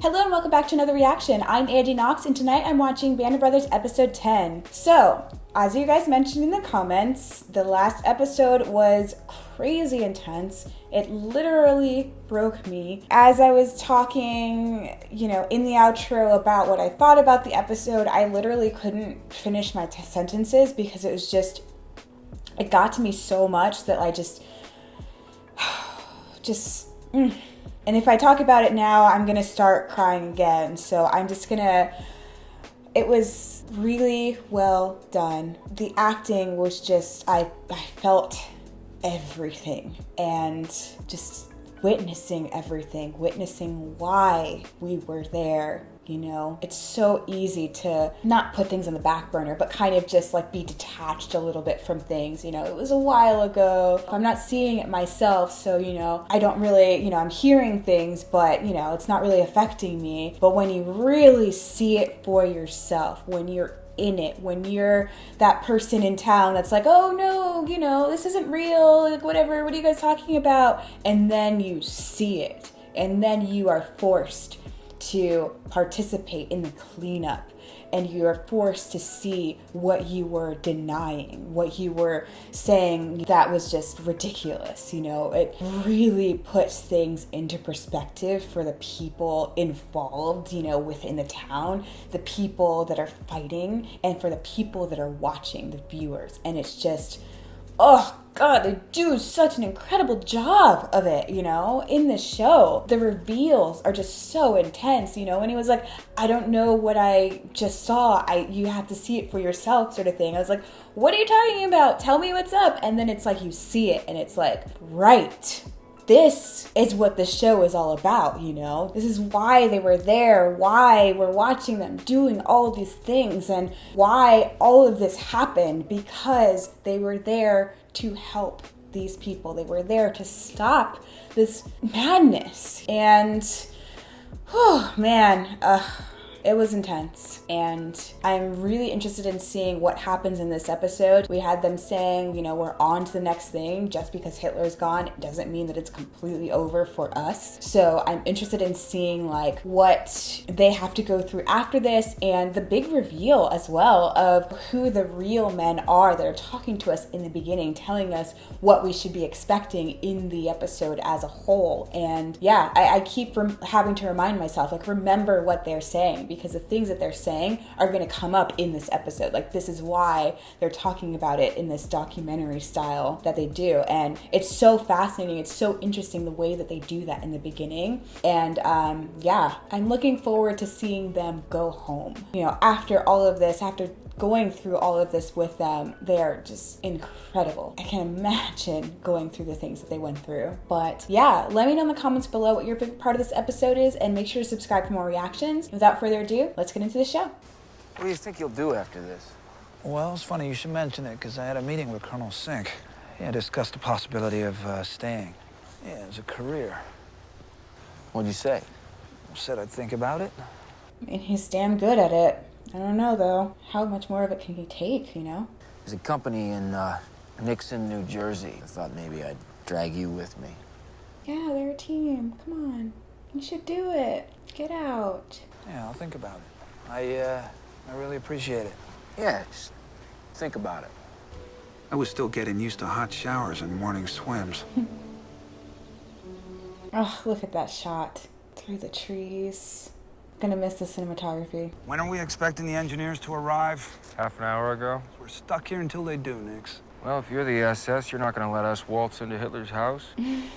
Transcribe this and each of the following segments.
Hello and welcome back to another reaction. I'm Andy Knox and tonight I'm watching Band of Brothers episode 10. So, as you guys mentioned in the comments, the last episode was crazy intense. It literally broke me. As I was talking, in the outro about what I thought about the episode, I literally couldn't finish my sentences because it was just, it got to me so much that I And if I talk about it now, I'm gonna start crying again. So I'm just gonna, it was really well done. The acting was just, I felt everything and just witnessing everything, witnessing why we were there. It's so easy to not put things on the back burner, but kind of just like be detached a little bit from things. It was a while ago. I'm not seeing it myself, so, I don't really, I'm hearing things, but, it's not really affecting me. But when you really see it for yourself, when you're in it, when you're that person in town that's like, oh no, this isn't real, like whatever, what are you guys talking about? And then you see it, and then you are forced to participate in the cleanup, and you are forced to see what you were denying, what you were saying that was just ridiculous. It really puts things into perspective for the people involved, within the town, the people that are fighting, and for the people that are watching, the viewers. And it's just, oh God, they do such an incredible job of it, in this show. The reveals are just so intense, when he was like, I don't know what I just saw, you have to see it for yourself, sort of thing. I was like, what are you talking about? Tell me what's up. And then it's like you see it and it's like, right. This is what the show is all about, This is why they were there, why we're watching them doing all these things, and why all of this happened, because they were there to help these people. They were there to stop this madness. And, oh man, it was intense, and I'm really interested in seeing what happens in this episode. We had them saying, we're on to the next thing. Just because Hitler's gone, it doesn't mean that it's completely over for us. So I'm interested in seeing what they have to go through after this, and the big reveal as well of who the real men are that are talking to us in the beginning, telling us what we should be expecting in the episode as a whole. And yeah, I keep having to remind myself, remember what they're saying, because the things that they're saying are going to come up in this episode. This is why they're talking about it in this documentary style that they do. And it's so fascinating. It's so interesting the way that they do that in the beginning. And yeah, I'm looking forward to seeing them go home. After all of this, after going through all of this with them, they're just incredible. I can't imagine going through the things that they went through. But yeah, let me know in the comments below what your favorite part of this episode is, and make sure to subscribe for more reactions. Without further ado, let's get into the show. What do you think you'll do after this? Well, it's funny you should mention it, because I had a meeting with Colonel Sink. Yeah, discussed the possibility of staying. Yeah, as a career. What'd you say? Said I'd think about it. I mean, he's damn good at it. I don't know, though. How much more of it can he take, There's a company in Nixon, New Jersey. I thought maybe I'd drag you with me. Yeah, they're a team. Come on. You should do it. Get out. Yeah, I'll think about it. I really appreciate it. Yeah, just think about it. I was still getting used to hot showers and morning swims. Oh, look at that shot. Through the trees. Gonna miss the cinematography. When are we expecting the engineers to arrive? Half an hour ago. We're stuck here until they do, Nix. Well, if you're the SS, you're not going to let us waltz into Hitler's house.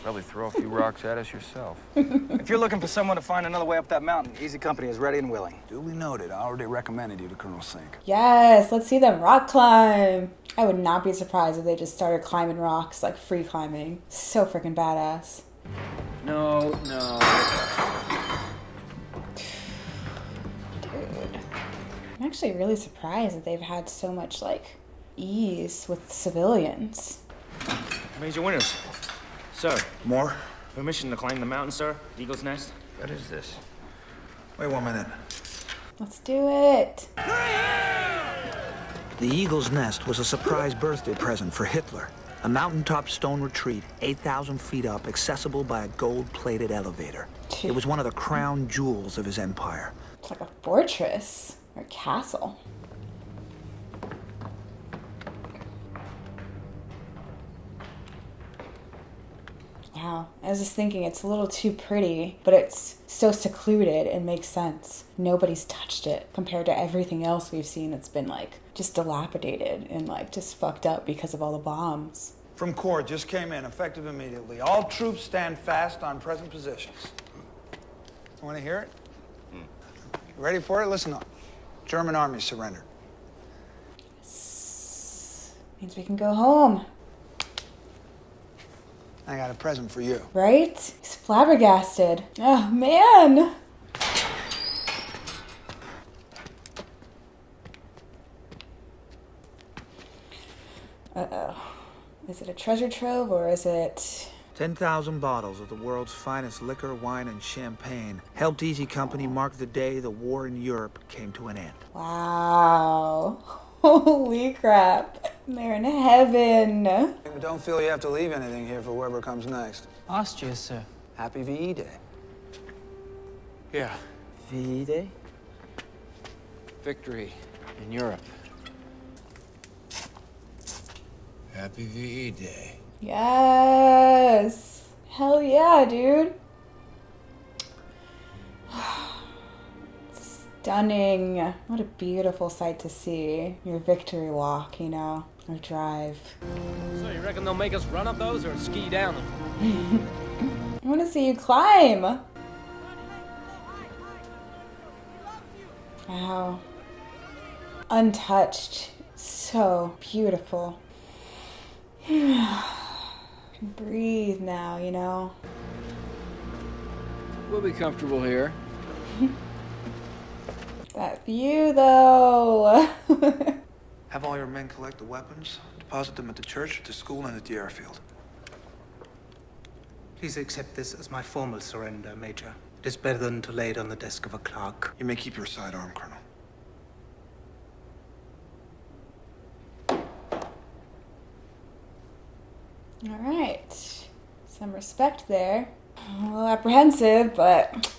Probably throw a few rocks at us yourself. If you're looking for someone to find another way up that mountain, Easy Company is ready and willing. Duly noted. I already recommended you to Colonel Sink. Yes, let's see them rock climb. I would not be surprised if they just started climbing rocks, free climbing. So freaking badass. No. Dude. I'm actually really surprised that they've had so much, ease with civilians. Major Winters. Sir. More? Permission to climb the mountain, sir? Eagle's Nest? What is this? Wait 1 minute. Let's do it. The Eagle's Nest was a surprise birthday present for Hitler. A mountaintop stone retreat, 8,000 feet up, accessible by a gold-plated elevator. It was one of the crown jewels of his empire. It's like a fortress or a castle. Wow, I was just thinking it's a little too pretty, but it's so secluded, it makes sense. Nobody's touched it compared to everything else we've seen that's been like just dilapidated and like just fucked up because of all the bombs. From Corps, just came in, effective immediately. All troops stand fast on present positions. Want to hear it? You ready for it? Listen up. German army surrendered. Means we can go home. I got a present for you. Right? He's flabbergasted. Oh, man. Uh-oh. Is it a treasure trove or is it... 10,000 bottles of the world's finest liquor, wine, and champagne helped Easy Company mark the day the war in Europe came to an end. Wow. Holy crap. They're in heaven. Don't feel you have to leave anything here for whoever comes next. Austria, sir. Happy VE Day. Yeah. VE Day? Victory in Europe. Happy VE Day. Yes. Hell yeah, dude. Stunning. What a beautiful sight to see. Your victory walk, you know, or drive. So you reckon they'll make us run up those or ski down them? I want to see you climb. Wow. Untouched. So beautiful. Breathe now, you know. We'll be comfortable here. That view, though. Have all your men collect the weapons, deposit them at the church, at the school, and at the airfield. Please accept this as my formal surrender, Major. It is better than to lay it on the desk of a clerk. You may keep your sidearm, Colonel. All right. Some respect there. A little apprehensive, but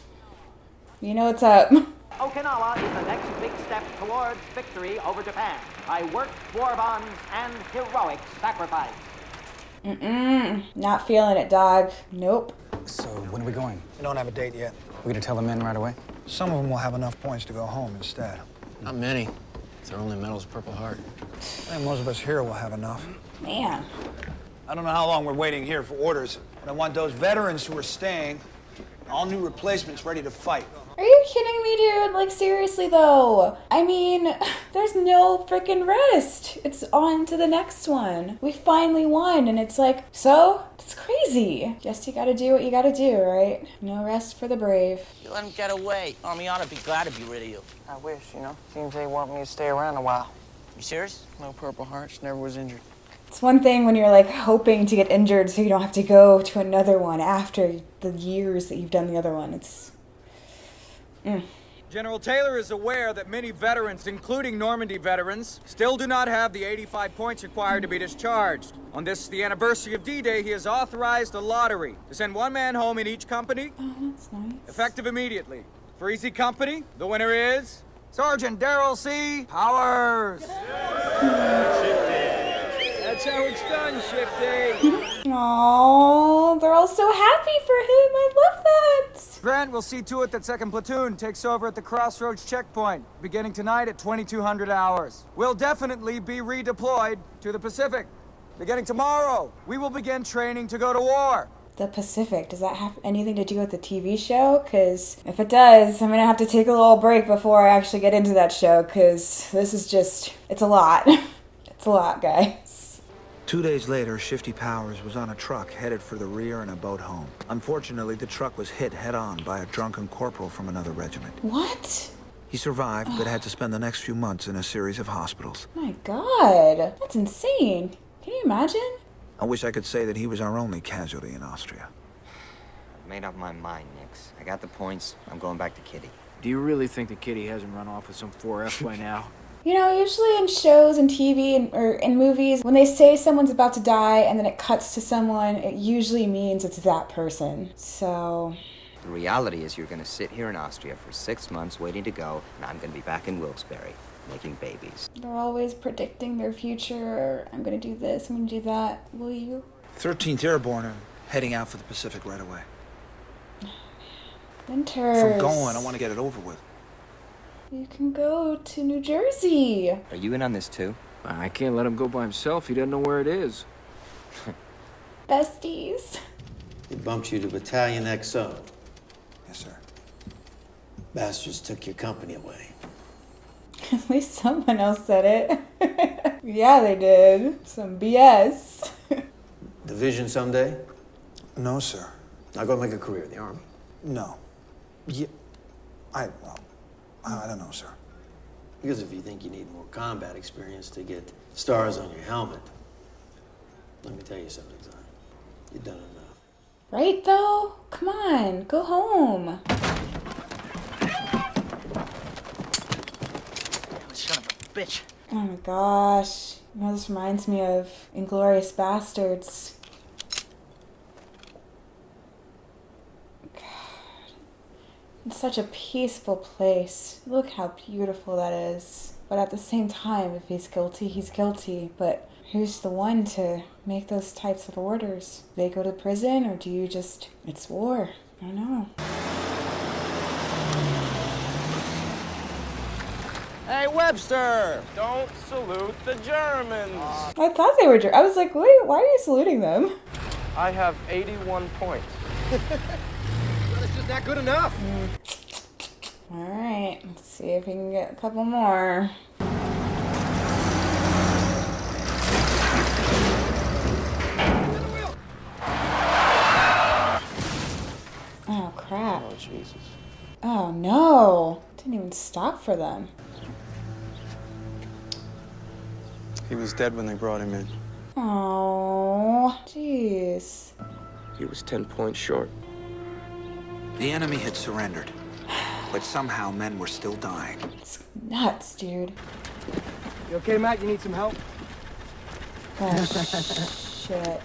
you know what's up. Okinawa is the next big step towards victory over Japan by work, war bonds, and heroic sacrifice. Not feeling it, dog. Nope. So, when are we going? We don't have a date yet. We gonna tell the men right away? Some of them will have enough points to go home instead. Not many. Their only medal's Purple Heart. And most of us here will have enough. Man. I don't know how long we're waiting here for orders, but I want those veterans who are staying, all new replacements ready to fight. Are you kidding me, dude? Like, seriously, though. I mean, there's no freaking rest. It's on to the next one. We finally won, and it's like, so? It's crazy. Guess you gotta do what you gotta do, right? No rest for the brave. You let him get away. Army ought to be glad to be rid of you. I wish, you know. Seems they want me to stay around a while. You serious? No Purple Hearts, never was injured. It's one thing when you're, like, hoping to get injured so you don't have to go to another one after the years that you've done the other one. It's... General Taylor is aware that many veterans, including Normandy veterans, still do not have the 85 points required to be discharged. On this, the anniversary of D-Day, he has authorized a lottery to send one man home in each company. Oh, that's nice. Effective immediately. For Easy Company, the winner is Sergeant Daryl C. Powers. That's how it's done, Shifty. Aww, they're all so happy for him. I love that. Grant will see to it that 2nd Platoon takes over at the Crossroads checkpoint, beginning tonight at 2200 hours. We'll definitely be redeployed to the Pacific. Beginning tomorrow, we will begin training to go to war. The Pacific, does that have anything to do with the TV show? Because if it does, I'm going to have to take a little break before I actually get into that show, because this is just, it's a lot. It's a lot, guys. 2 days later, Shifty Powers was on a truck headed for the rear in a boat home. Unfortunately, the truck was hit head-on by a drunken corporal from another regiment. What? He survived, but had to spend the next few months in a series of hospitals. My God, that's insane. Can you imagine? I wish I could say that he was our only casualty in Austria. I've made up my mind, Nix. I got the points. I'm going back to Kitty. Do you really think that Kitty hasn't run off with some 4F by now? You know, usually in shows and TV or in movies, when they say someone's about to die and then it cuts to someone, it usually means it's that person. So... The reality is you're going to sit here in Austria for 6 months waiting to go, and I'm going to be back in Wilkes-Barre making babies. They're always predicting their future. I'm going to do this, I'm going to do that. Will you? 13th Airborne are heading out for the Pacific right away. Winters. If I'm going, I want to get it over with. You can go to New Jersey. Are you in on this too? I can't let him go by himself. He doesn't know where it is. Besties. He bumped you to Battalion XO. Yes, sir. Bastards took your company away. At least someone else said it. Yeah, they did. Some BS. Division someday? No, sir. Not gonna make a career in the Army? No. Yeah. Well, I don't know, sir. Because if you think you need more combat experience to get stars on your helmet, let me tell you something, son. You've done enough. Right, though? Come on, go home. Son of a bitch. Oh my gosh. You know, this reminds me of Inglourious Bastards. God. It's such a peaceful place. Look how beautiful that is. But at the same time, if he's guilty, he's guilty. But who's the one to make those types of orders? Do they go to prison, or do you just... It's war. I don't know. Hey, Webster! Don't salute the Germans! I thought they were... I was like, why are you saluting them? I have 81 points. Well, it's just not good enough. Alright, let's see if we can get a couple more. Oh, crap. Oh, Jesus. Oh, no. Didn't even stop for them. He was dead when they brought him in. Oh, jeez. He was 10 points short. The enemy had surrendered, but somehow men were still dying. It's nuts, dude. You okay, Matt? You need some help? Oh, shit.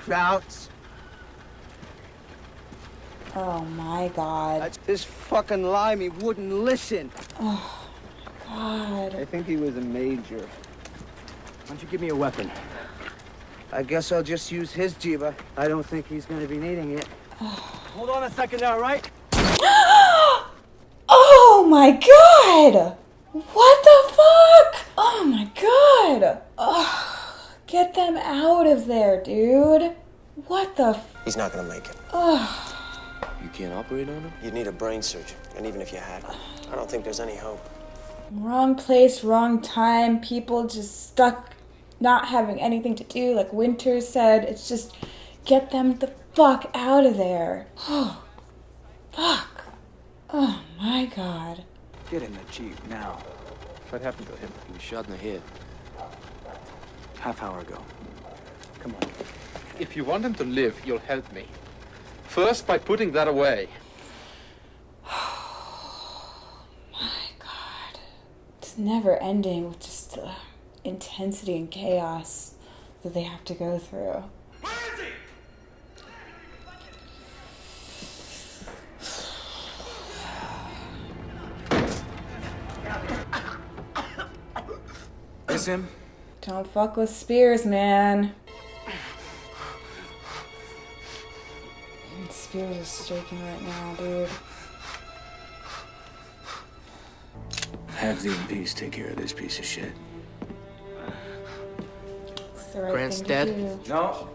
Krauts. Oh, my God. This fucking limey wouldn't listen. Oh, God. I think he was a major. Why don't you give me a weapon? I guess I'll just use his jiva. I don't think he's going to be needing it. Hold on a second now, all right? Oh, my God. What the fuck? Oh, my God. Oh, get them out of there, dude. What the He's not gonna make it. Oh. You can't operate on him? You'd need a brain surgeon, and even if you had, I don't think there's any hope. Wrong place, wrong time. People just stuck not having anything to do, like Winter said. It's just get them the fuck out of there. Oh, fuck. Oh my God. Get in the Jeep now. What happened to him? He was shot in the head. Half hour ago. Come on. If you want him to live, you'll help me. First, by putting that away. My God. It's never ending with just the intensity and chaos that they have to go through. Where is he? Is him? Don't fuck with Spears, man. Spears is shaking right now, dude. Have the MPs take care of this piece of shit. It's the right Grant's thing dead? to do. No.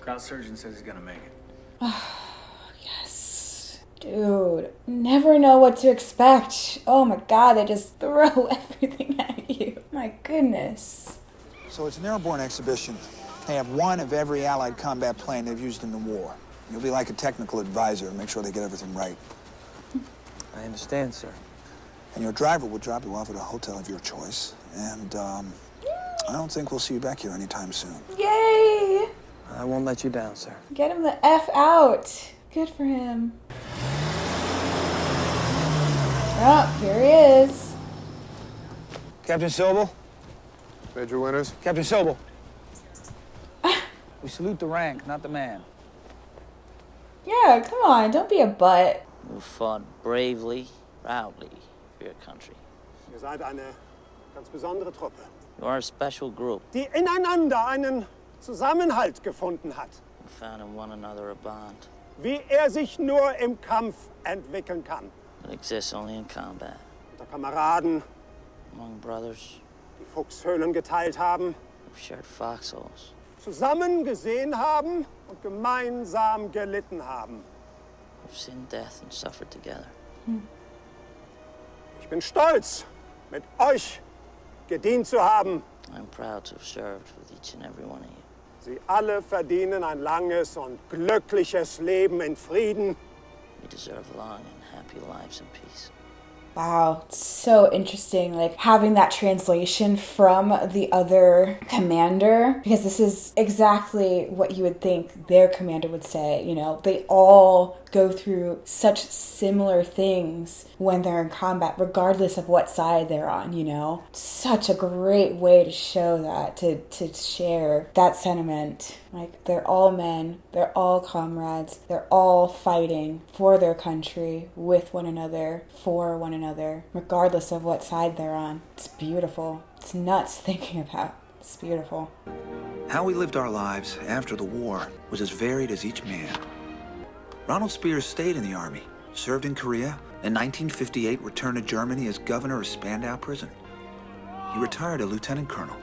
Kraut surgeon says he's gonna make it. Yes. Dude, never know what to expect. Oh my God, they just throw everything at you. My goodness. So it's an airborne exhibition. They have one of every Allied combat plane they've used in the war. You'll be like a technical advisor and make sure they get everything right. I understand, sir. And your driver will drop you off at a hotel of your choice. And, I don't think we'll see you back here anytime soon. Yay! I won't let you down, sir. Get him the F out. Good for him. Oh, here he is. Captain Sobel? Major Winters? Captain Sobel. We salute the rank, not the man. Yeah, come on, don't be a butt. You fought bravely, proudly for your country. Ihr seid eine ganz besondere Truppe, You are a special group. die ineinander einen Zusammenhalt gefunden hat, You found in one another a bond wie sich nur im Kampf entwickeln kann. that exists only in combat. Unter Kameraden, Among brothers die Fuchshöhlen geteilt haben, who've shared foxholes, zusammen gesehen haben und gemeinsam gelitten haben. who've seen death and suffered together. Ich bin stolz, mit euch gedient zu haben. I'm proud to have served with each and every one of you. Sie alle verdienen ein langes und glückliches Leben in Frieden. You deserve long and happy lives in peace. Wow, it's so interesting, like having that translation from the other commander, because this is exactly what you would think their commander would say. You know, they all go through such similar things when they're in combat, regardless of what side they're on, you know. Such a great way to show that, to share that sentiment. Like, they're all men, they're all comrades, they're all fighting for their country, with one another, for one another, regardless of what side they're on. It's beautiful. It's nuts thinking about. It's beautiful. How we lived our lives after the war was as varied as each man. Ronald Spears stayed in the Army, served in Korea, in 1958 returned to Germany as governor of Spandau Prison. He retired a lieutenant colonel.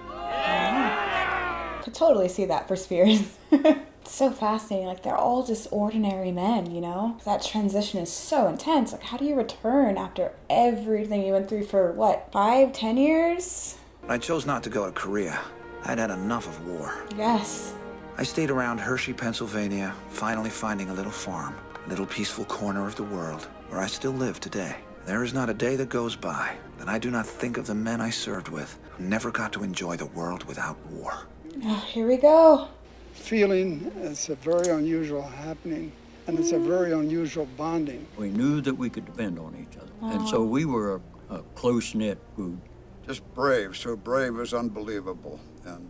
Could totally see that for Spears. It's so fascinating. Like, they're all just ordinary men, you know? That transition is so intense. Like, how do you return after everything you went through for, what, 5-10 years? I chose not to go to Korea. I'd had enough of war. Yes. I stayed around Hershey, Pennsylvania, finally finding a little farm, a little peaceful corner of the world, where I still live today. There is not a day that goes by that I do not think of the men I served with, who never got to enjoy the world without war. Oh, here we go. Feeling it's a very unusual happening, and it's a very unusual bonding. We knew that we could depend on each other, and so we were a close-knit group. Just brave, so brave is unbelievable, and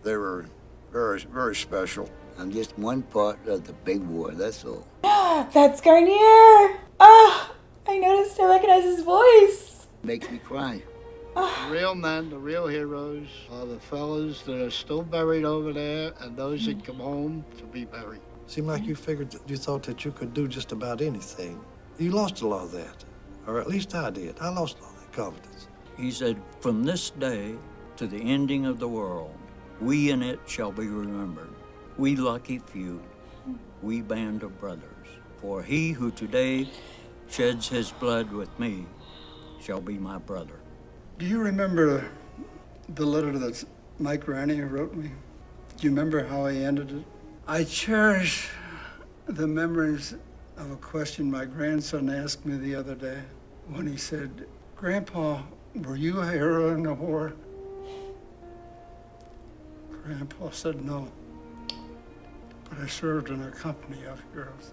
they were very, very special. I'm just one part of the big war, that's all. That's Garnier! Oh, I recognize his voice. Makes me cry. The real men, the real heroes, are the fellas that are still buried over there and those that come home to be buried. Seemed like you thought that you could do just about anything. You lost a lot of that, or at least I did. I lost all that confidence. He said, from this day to the ending of the world, we in it shall be remembered. We lucky few, we band of brothers. For he who today sheds his blood with me shall be my brother. Do you remember the letter that Mike Ranier wrote me? Do you remember how he ended it? I cherish the memories of a question my grandson asked me the other day when he said, "Grandpa, were you a hero in the war?" Grandpa said, "No, but I served in a company of heroes."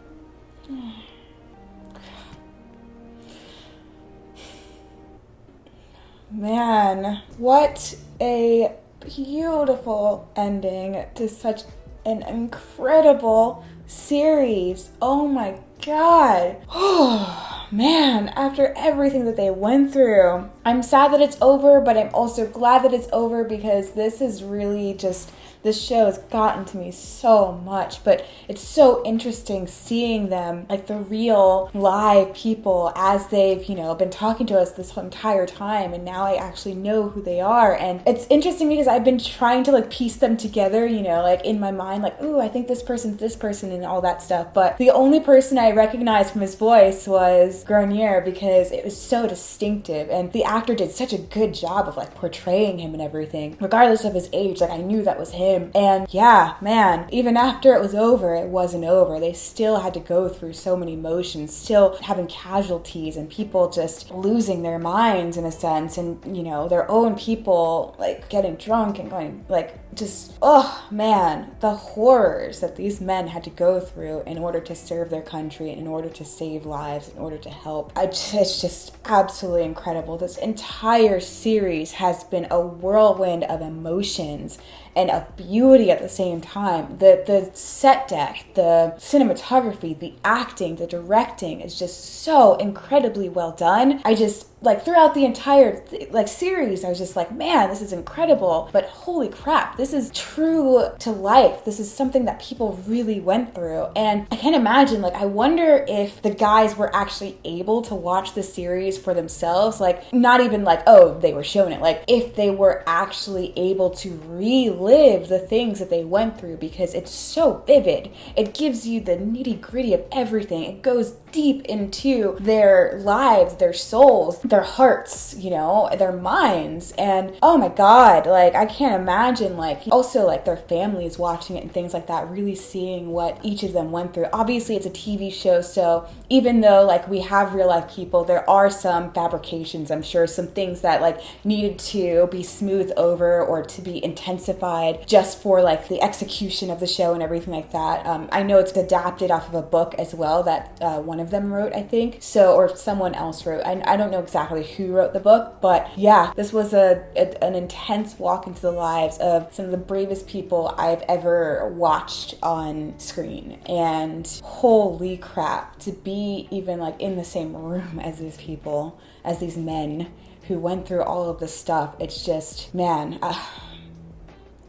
Man, what a beautiful ending to such an incredible series. Oh my god. Oh man, after everything that they went through. I'm sad that it's over, but I'm also glad that it's over because this is really just, this show has gotten to me so much, but it's so interesting seeing them, like the real live people as they've, you know, been talking to us this whole entire time, and now I actually know who they are. And it's interesting because I've been trying to like piece them together, you know, like in my mind, like, ooh, I think this person's this person and all that stuff. But the only person I recognized from his voice was Garnier because it was so distinctive, and the actor did such a good job of like portraying him and everything. Regardless of his age, like I knew that was him. him. And yeah, man, even after it was over, it wasn't over. They still had to go through so many emotions, still having casualties and people just losing their minds in a sense, and their own people like getting drunk and going like just, oh man, the horrors that these men had to go through in order to serve their country, in order to save lives, in order to help. It's just absolutely incredible. This entire series has been a whirlwind of emotions and of beauty at the same time. The set deck, the cinematography, the acting, the directing is just so incredibly well done. I just, like, throughout the entire series, I was just like, man, this is incredible, but holy crap, this is true to life. This is something that people really went through. And I can't imagine, like, I wonder if the guys were actually able to watch the series for themselves, like, not even like, oh, they were shown it, like, if they were actually able to relive the things that they went through, because it's so vivid. It gives you the nitty-gritty of everything. It goes deep into their lives, their souls, their hearts, their minds. And oh my God, like, I can't imagine, like, also like their families watching it and things like that, really seeing what each of them went through. Obviously it's a TV show, so even though like we have real life people, there are some fabrications, I'm sure, some things that like needed to be smoothed over or to be intensified just for like the execution of the show and everything like that. I know it's adapted off of a book as well that one of them wrote, I think, so, or someone else wrote. I don't know exactly who wrote the book, but yeah, this was an intense walk into the lives of some of the bravest people I've ever watched on screen. And holy crap, to be even like in the same room as these people, as these men who went through all of this stuff, it's just, man,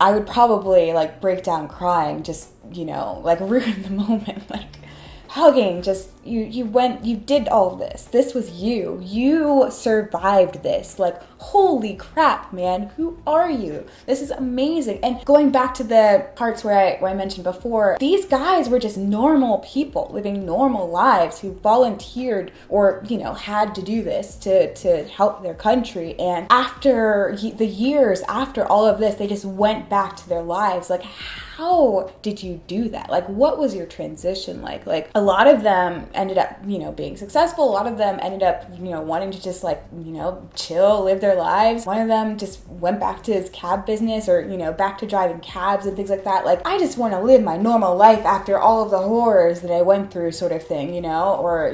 I would probably like break down crying, just, like ruin the moment, like hugging, just you did all of this. This was you survived this. Like, holy crap, man, who are you? This is amazing. And going back to the parts where I mentioned before, these guys were just normal people living normal lives who volunteered or had to do this to help their country. And after the years after all of this, they just went back to their lives. Like, how did you do that? Like, what was your transition like? Like, a lot of them ended up, being successful. A lot of them ended up, wanting to just like, chill, live their lives. One of them just went back to his cab business or, back to driving cabs and things like that. Like, I just want to live my normal life after all of the horrors that I went through, sort of thing, or,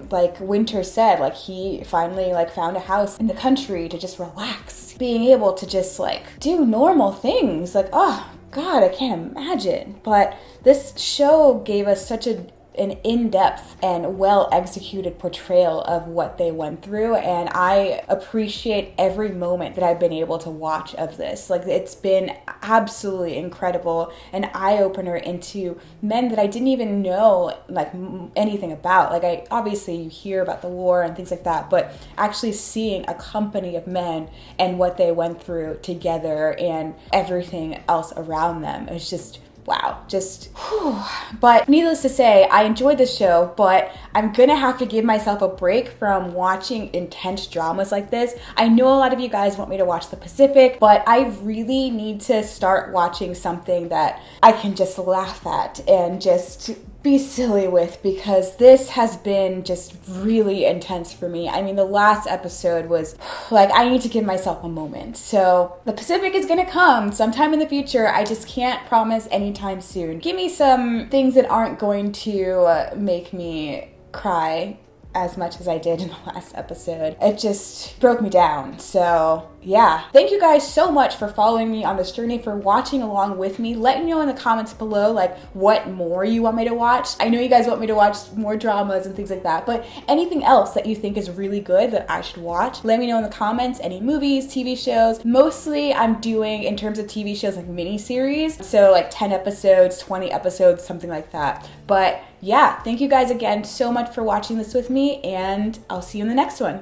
like Winter said, like he finally like found a house in the country to just relax, being able to just like do normal things. Like, oh God, I can't imagine. But this show gave us such an in-depth and well-executed portrayal of what they went through, and I appreciate every moment that I've been able to watch of this. Like, it's been absolutely incredible, an eye-opener into men that I didn't even know like anything about. Like, obviously you hear about the war and things like that, but actually seeing a company of men and what they went through together and everything else around them, it was just wow, just whew. But needless to say, I enjoyed the show, but I'm gonna have to give myself a break from watching intense dramas like this. I know a lot of you guys want me to watch The Pacific, but I really need to start watching something that I can just laugh at and just be silly with, because this has been just really intense for me. I mean, the last episode was like, I need to give myself a moment. So The Pacific is gonna come sometime in the future. I just can't promise anytime soon. Give me some things that aren't going to make me cry as much as I did in the last episode. It just broke me down. So yeah, thank you guys so much for following me on this journey, for watching along with me. Let me know in the comments below like what more you want me to watch. I know you guys want me to watch more dramas and things like that, but anything else that you think is really good that I should watch, let me know in the comments. Any movies, TV shows. Mostly I'm doing, in terms of TV shows, like mini series, so like 10 episodes, 20 episodes, something like that. But yeah, thank you guys again so much for watching this with me, and I'll see you in the next one.